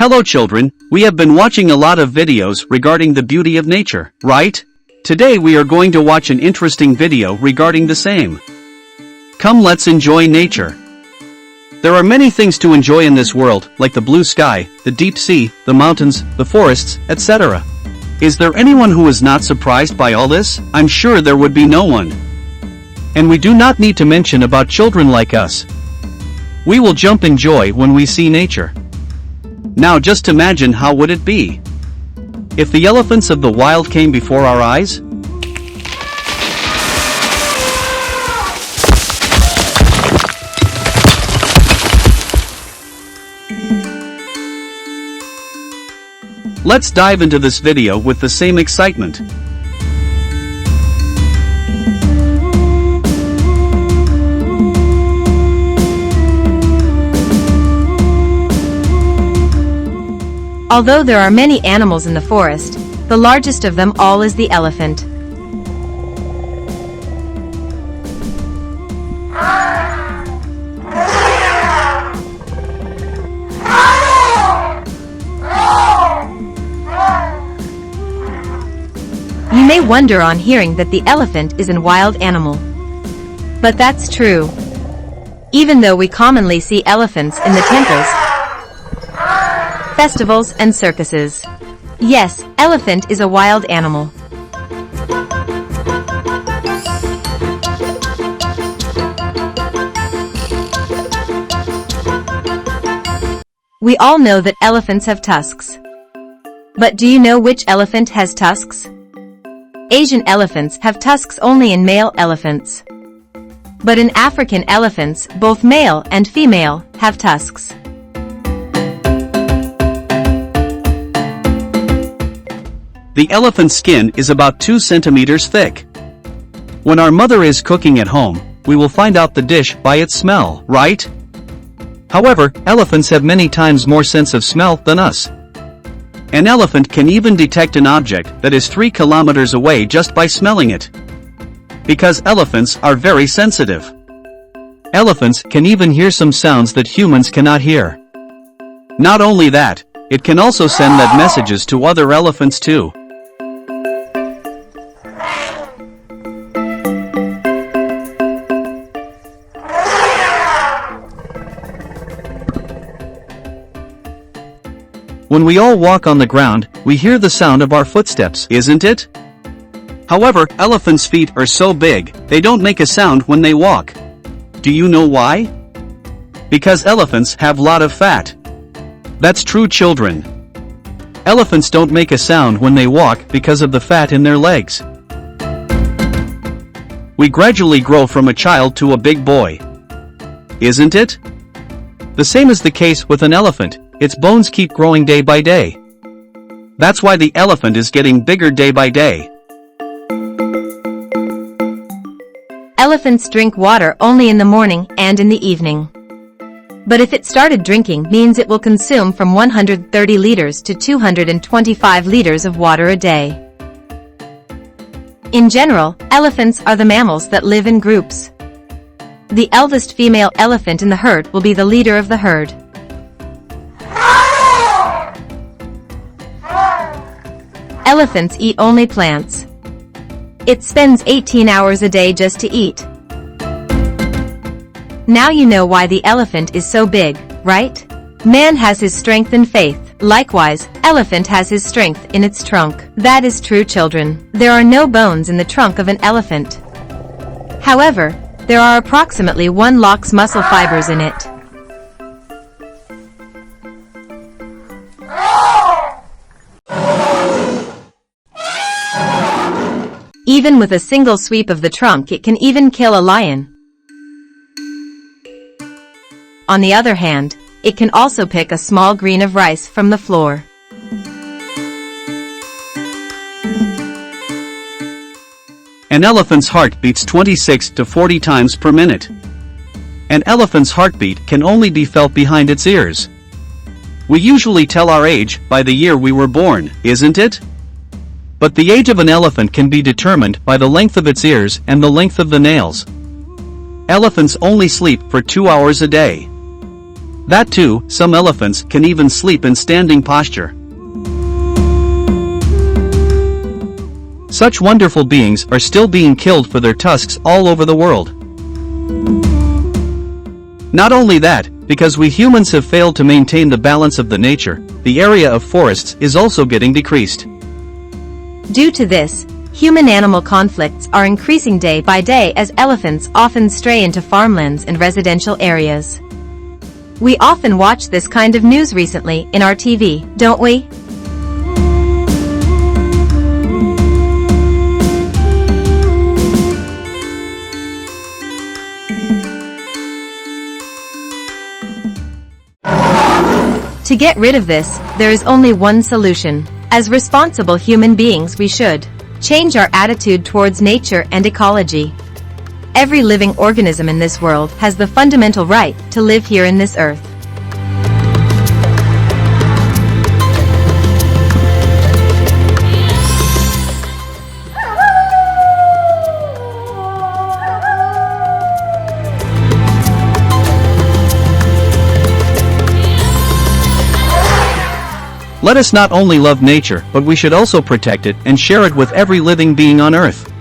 Hello children, we have been watching a lot of videos regarding the beauty of nature, right? Today we are going to watch an interesting video regarding the same. Come, let's enjoy nature. There are many things to enjoy in this world, like the blue sky, the deep sea, the mountains, the forests, etc. Is there anyone who is not surprised by all this? I'm sure there would be no one. And we do not need to mention about children like us. We will jump in joy when we see nature. Now just imagine how would it be if the elephants of the wild came before our eyes? Let's dive into this video with the same excitement. Although there are many animals in the forest, the largest of them all is the elephant. You may wonder on hearing that the elephant is a wild animal. But that's true. Even though we commonly see elephants in the temples, festivals and circuses. Yes, elephant is a wild animal. We all know that elephants have tusks. But do you know which elephant has tusks? Asian elephants have tusks only in male elephants. But in African elephants, both male and female have tusks. The elephant's skin is about 2 centimeters thick. When our mother is cooking at home, we will find out the dish by its smell, right? However, elephants have many times more sense of smell than us. An elephant can even detect an object that is 3 kilometers away just by smelling it. Because elephants are very sensitive. Elephants can even hear some sounds that humans cannot hear. Not only that, it can also send that messages to other elephants too. When we all walk on the ground, we hear the sound of our footsteps, isn't it? However, elephants' feet are so big, they don't make a sound when they walk. Do you know why? Because elephants have lot of fat. That's true, children. Elephants don't make a sound when they walk because of the fat in their legs. We gradually grow from a child to a big boy. Isn't it? The same is the case with an elephant. Its bones keep growing day by day. That's why the elephant is getting bigger day by day. Elephants drink water only in the morning and in the evening. But if it started drinking, means it will consume from 130 liters to 225 liters of water a day. In general, elephants are the mammals that live in groups. The eldest female elephant in the herd will be the leader of the herd. Elephants eat only plants. It spends 18 hours a day just to eat. Now you know why the elephant is so big, right? Man has his strength in faith. Likewise, elephant has his strength in its trunk. That is true, children. There are no bones in the trunk of an elephant. However, there are approximately 1 lakh's muscle fibers in it. Even with a single sweep of the trunk, it can even kill a lion. On the other hand, it can also pick a small grain of rice from the floor. An elephant's heart beats 26 to 40 times per minute. An elephant's heartbeat can only be felt behind its ears. We usually tell our age by the year we were born, isn't it? But the age of an elephant can be determined by the length of its ears and the length of the nails. Elephants only sleep for 2 hours a day. That too, some elephants can even sleep in standing posture. Such wonderful beings are still being killed for their tusks all over the world. Not only that, because we humans have failed to maintain the balance of the nature, the area of forests is also getting decreased. Due to this, human-animal conflicts are increasing day by day as elephants often stray into farmlands and residential areas. We often watch this kind of news recently in our TV, don't we? To get rid of this, there is only one solution. As responsible human beings, we should change our attitude towards nature and ecology. Every living organism in this world has the fundamental right to live here in this earth. Let us not only love nature, but we should also protect it and share it with every living being on Earth.